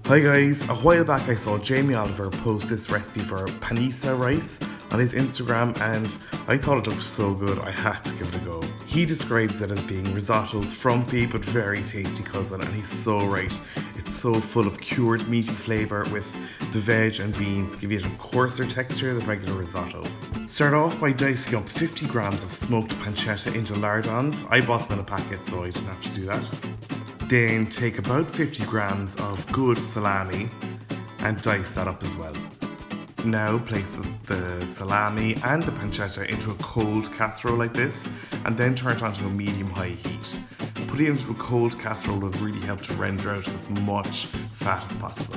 Hi guys, a while back I saw Jamie Oliver post this recipe for Panissa Rice on his Instagram and I thought it looked so good I had to give it a go. He describes it as being risotto's frumpy but very tasty cousin, and he's so right. It's so full of cured meaty flavour with the veg and beans give it a coarser texture than regular risotto. Start off by dicing up 50 grams of smoked pancetta into lardons. I bought them in a packet so I didn't have to do that. Then take about 50 grams of good salami and dice that up as well. Now place the salami and the pancetta into a cold casserole like this, and then turn it onto a medium-high heat. Putting it into a cold casserole will really help to render out as much fat as possible.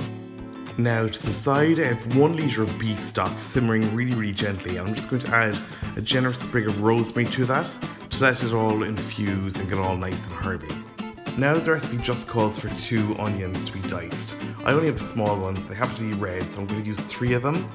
Now to the side I have 1 litre of beef stock simmering really gently, and I'm just going to add a generous sprig of rosemary to that to let it all infuse and get all nice and herby. Now the recipe just calls for 2 onions to be diced. I only have small ones, they happen to be red, so I'm going to use 3 of them.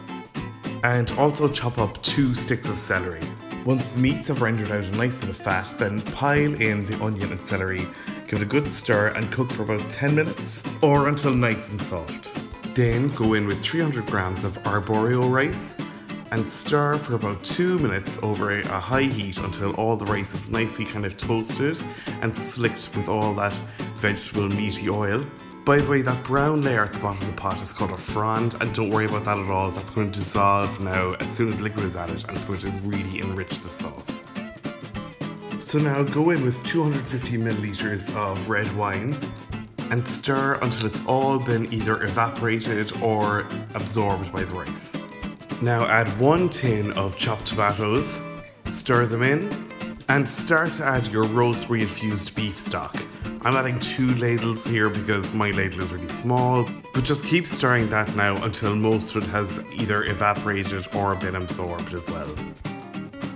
And also chop up 2 sticks of celery. Once the meats have rendered out a nice bit of fat, then pile in the onion and celery, give it a good stir and cook for about 10 minutes or until nice and soft. Then go in with 300 grams of arborio rice and stir for about 2 minutes over a high heat until all the rice is nicely kind of toasted and slicked with all that vegetable meaty oil. By the way, that brown layer at the bottom of the pot is called a frond, and don't worry about that at all, that's going to dissolve now as soon as liquid is added, and it's going to really enrich the sauce. So now go in with 250 milliliters of red wine and stir until it's all been either evaporated or absorbed by the rice. Now add 1 tin of chopped tomatoes, stir them in, and start to add your rosemary infused beef stock. I'm adding 2 ladles here because my ladle is really small, but just keep stirring that now until most of it has either evaporated or been absorbed as well.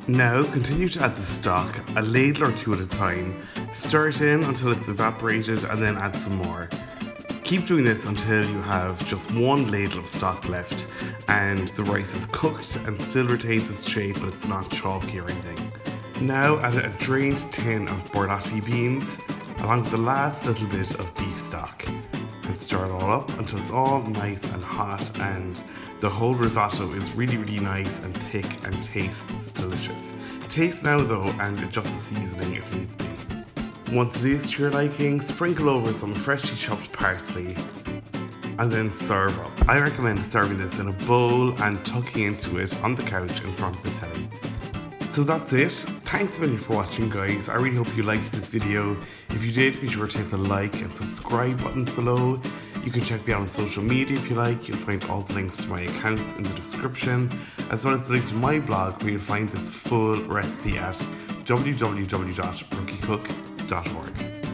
Now continue to add the stock, a ladle or 2 at a time. Stir it in until it's evaporated and then add some more. Keep doing this until you have just 1 ladle of stock left and the rice is cooked and still retains its shape but it's not chalky or anything. Now add a drained tin of borlotti beans along with the last little bit of beef stock and stir it all up until it's all nice and hot and the whole risotto is really nice and thick and tastes delicious. Taste now though and adjust the seasoning if needs be. Once it is to your liking, sprinkle over some freshly chopped parsley and then serve up. I recommend serving this in a bowl and tucking into it on the couch in front of the telly. So that's it. Thanks a million for watching guys. I really hope you liked this video. If you did, be sure to hit the like and subscribe buttons below. You can check me out on social media if you like. You'll find all the links to my accounts in the description, as well as the link to my blog where you'll find this full recipe at www.rookiecook.org.